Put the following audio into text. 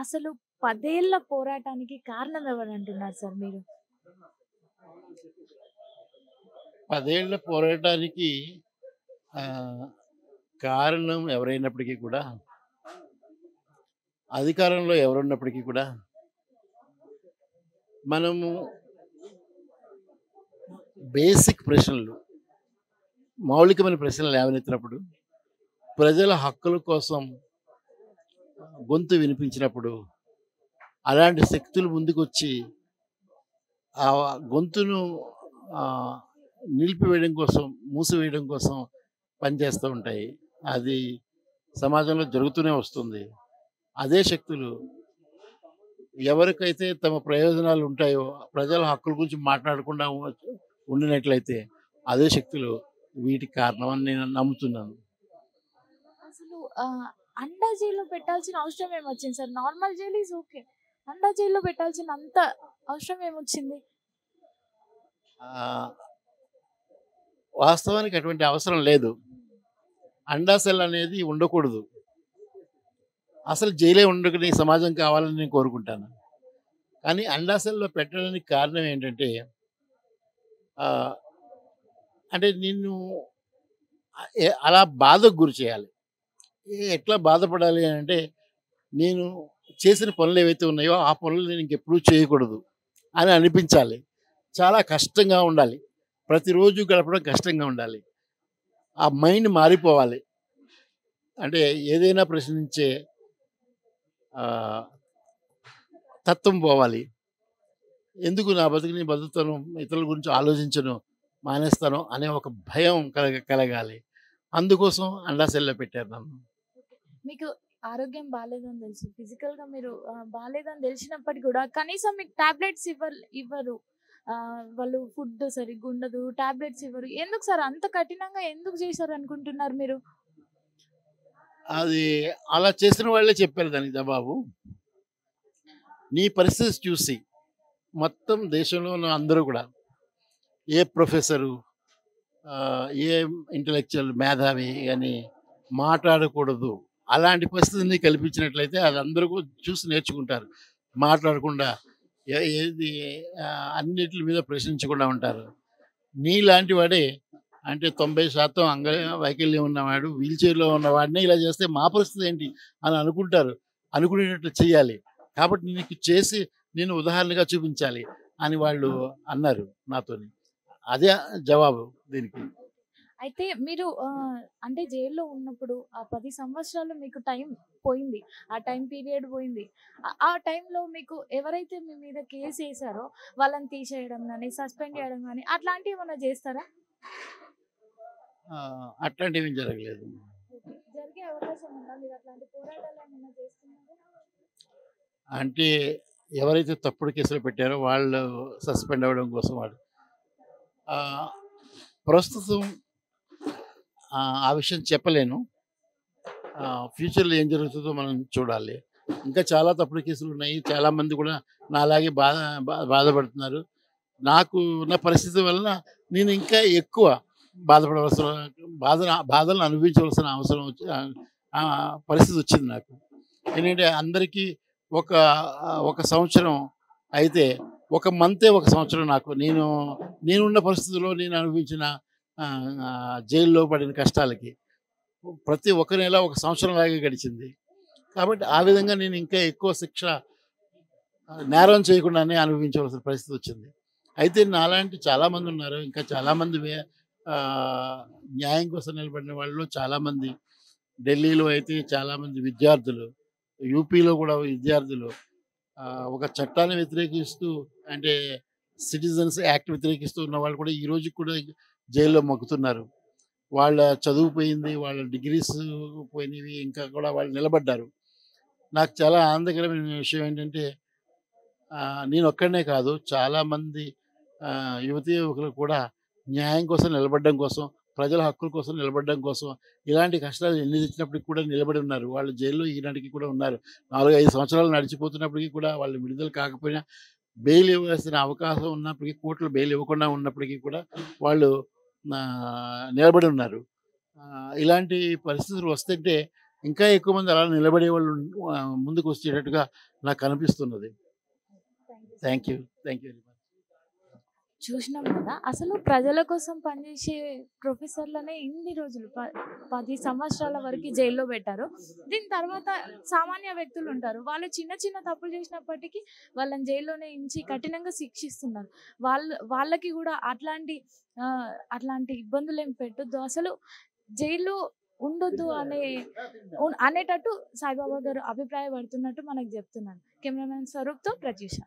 అసలు 10 ఏళ్ల పోరాటానికి కారణం ఎవరంటున్నారు సార్ మీరు? 10 ఏళ్ల పోరాటానికి ఆహ్, కారణం ఎవరైనప్పటికీ కూడా, అధికారంలో ఎవరున్నప్పటికీ కూడా, మనము బేసిక్ ప్రశ్నలు, మౌలికమైన ప్రశ్నలు లేవనెత్తినప్పుడు, ప్రజల హక్కుల కోసం గొంతు వినిపించినప్పుడు, అలాంటి శక్తులు ముందుకొచ్చి ఆ గొంతును ఆహ్, నిలిపివేయడం కోసం, మూసివేయడం కోసం పనిచేస్తూ ఉంటాయి. అది సమాజంలో జరుగుతూనే వస్తుంది. అదే శక్తులు ఎవరికైతే తమ ప్రయోజనాలు ఉంటాయో, ప్రజల హక్కుల గురించి మాట్లాడకుండా ఉండినట్లయితే, అదే శక్తులు వీటికి కారణం అని నేను నమ్ముతున్నాను. అసలు అండా జైల్‌లో పెట్టాల్సిన అవసరం ఏమొచ్చింది sir? Normal jail is okay. అండా జైల్‌లో పెట్టాల్సిన అంత అవసరం ఏమొచ్చింది? ఆహ్, వాస్తవానికి అటువంటి అవసరం లేదు. అండా సెల్ అనేది ఉండకూడదు. అసలు జైలే ఉండకని సమాజం కావాలని నేను కోరుకుంటాను. కానీ అండా సెల్‌లో పెట్టడానికి కారణం ఏంటంటే, ఆహ్, అంటే నిన్ను అలా బాధకు గురి చేయాలి. ఎట్లా బాధపడాలి అనంటే, నేను చేసిన పనులు ఏవైతే ఉన్నాయో, ఆ పనులు నేను ఇంకెప్పుడూ చేయకూడదు అని అనిపించాలి. చాలా కష్టంగా ఉండాలి. ప్రతిరోజు గడపడం కష్టంగా ఉండాలి. ఆ మైండ్ మారిపోవాలి. అంటే ఏదైనా ప్రశ్నించే ఆహ్, తత్వం పోవాలి. ఎందుకు నా బతుకు నేను బతుకుతాను, ఇతరుల గురించి ఆలోచించను, మానేస్తాను అనే ఒక భయం కలగాలి. అందుకోసం అండా సెల్‌లో పెట్టారు నన్ను. మీకు ఆరోగ్యం బాలేదని తెలుసు. ఫిజికల్‌గా మీరు బాలేదని తెలిసినప్పటికి కూడా కనీసం మీకు టాబ్లెట్స్ ఇవ్వరు. వాళ్ళు ఫుడ్ సరిగ్గా ఉండదు. టాబ్లెట్స్ ఇవ్వరు. ఎందుకు సార్ అంత కఠినంగా ఎందుకు చేశారనుకుంటున్నారు మీరు? అది అలా చేసిన వాళ్ళే చెప్పారు దానికి జవాబు. నీ పరిస్థితి చూసి మొత్తం దేశంలో ఉన్న అందరూ కూడా, ఏ ప్రొఫెసరు, ఏ ఇంటలెక్చువల్ మేధావి అని మాట్లాడకూడదు. అలాంటి పరిస్థితిని కల్పించినట్లయితే అది అందరూ కూడా చూసి నేర్చుకుంటారు. మాట్లాడకుండా ఏది అన్నిట్లి మీద ప్రశ్నించకుండా ఉంటారు. నీలాంటి వాడే, అంటే 90% వైకల్యం ఉన్నవాడు, వీల్ చైర్‌లో ఉన్నవాడినే ఇలా చేస్తే మా పరిస్థితి ఏంటి అని అనుకుంటారు. అనుకునేటట్లు చేయాలి. కాబట్టి నీకు చేసి నేను ఉదాహరణగా చూపించాలి అని వాళ్ళు అన్నారు నాతోని. అదే జవాబు దీనికి. అయితే మీరు అంటే జైల్‌లో ఉన్నప్పుడు ఆ 10 సంవత్సరాలు మీకు టైం పోయింది. ఆ టైం పీరియడ్ పోయింది. ఆ టైంలో మీకు ఎవరైతే మీ మీద కేసేసారో వాళ్ళని తీసేయడం గాని, సస్పెండ్ చేయడం గాని అట్లాంటివి ఏమన్నా చేస్తారా? అట్లాంటివి ఏం జరగలేదు. జరిగే అవకాశం ఉందా? మీరు అట్లాంటి పోరాటాలు ఏమన్నా చేస్తున్నారా? అంటే ఎవరైతే తప్పుడు కేసులు పెట్టారో వాళ్ళు సస్పెండ్ అవ్వడం కోసం వాళ్ళు ఆహ్, ప్రస్తుతం ఆ విషయం చెప్పలేను. ఫ్యూచర్‌లో ఏం జరుగుతుందో మనం చూడాలి. ఇంకా చాలా తప్పుడు కేసులున్నాయి. చాలామంది కూడా నాలాగే బాధపడుతున్నారు. నాకు ఉన్న పరిస్థితి వలన నేను ఇంకా ఎక్కువ బాధపడవలసిన బాధలను అనుభవించవలసిన అవసరం పరిస్థితి వచ్చింది నాకు. ఏంటంటే అందరికీ ఒక ఒక సంవత్సరం అయితే, ఒక మంతే ఒక సంవత్సరం నాకు. నేనున్న పరిస్థితిలో నేను అనుభవించిన జైల్లో పడిన కష్టాలకి ప్రతి ఒక్క నెల ఒక సంవత్సరంలాగే గడిచింది. కాబట్టి ఆ విధంగా నేను ఇంకా ఎక్కువ శిక్ష నేరం చేయకుండానే అనుభవించవలసిన పరిస్థితి వచ్చింది. అయితే నాలాంటి చాలామంది ఉన్నారు. ఇంకా చాలామంది న్యాయం కోసం నిలబడిన వాళ్ళు చాలామంది. ఢిల్లీలో అయితే చాలామంది విద్యార్థులు, యూపీలో కూడా విద్యార్థులు ఒక చట్టాన్ని వ్యతిరేకిస్తూ, అంటే సిటిజన్స్ యాక్ట్ వ్యతిరేకిస్తూ ఉన్న వాళ్ళు కూడా ఈ రోజుకి కూడా జైల్లో మగ్గుతున్నారు. వాళ్ళ చదువు పోయింది, వాళ్ళ డిగ్రీస్ పోయినవి, ఇంకా కూడా వాళ్ళు నిలబడ్డారు. నాకు చాలా ఆనందకరమైన విషయం ఏంటంటే, నేనొక్కడినే కాదు, చాలామంది యువతీ యువకులు కూడా న్యాయం కోసం నిలబడడం కోసం, ప్రజల హక్కుల కోసం నిలబడడం కోసం, ఇలాంటి కష్టాలు ఎన్ని తెచ్చినప్పటికి కూడా నిలబడి ఉన్నారు. వాళ్ళు జైల్లో ఈనాటికి కూడా ఉన్నారు. 4, 5 సంవత్సరాలు నడిచిపోతున్నప్పటికీ కూడా వాళ్ళు విడుదల కాకపోయినా, బెయిల్ ఇవ్వాల్సిన అవకాశం ఉన్నప్పటికీ, కోర్టులు బెయిల్ ఇవ్వకుండా ఉన్నప్పటికీ కూడా వాళ్ళు నిలబడి ఉన్నారు. ఇలాంటి పరిస్థితులు వస్తుంటే ఇంకా ఎక్కువ మంది అలా నిలబడే వాళ్ళు ముందుకు వచ్చేటట్టుగా నాకు కనిపిస్తున్నది. Thank you. Thank you very much. చూసినాం కదా, అసలు ప్రజల కోసం పనిచేసే ప్రొఫెసర్లనే ఇన్ని రోజులు 10 సంవత్సరాల వరకు జైల్లో పెట్టారు. దీని తర్వాత సామాన్య వ్యక్తులు ఉంటారు, వాళ్ళు చిన్న చిన్న తప్పులు చేసినప్పటికీ వాళ్ళని జైల్లోనే ఉంచి కఠినంగా శిక్షిస్తున్నారు. వాళ్ళకి కూడా అట్లాంటి ఇబ్బందులు ఏం పెట్టొద్దు, అసలు జైల్లో ఉండొద్దు అనేటట్టు సాయిబాబా గారు అభిప్రాయపడుతున్నట్టు మనకు చెప్తున్నాను. కెమెరామెన్ స్వరూప్తో ప్రత్యూష.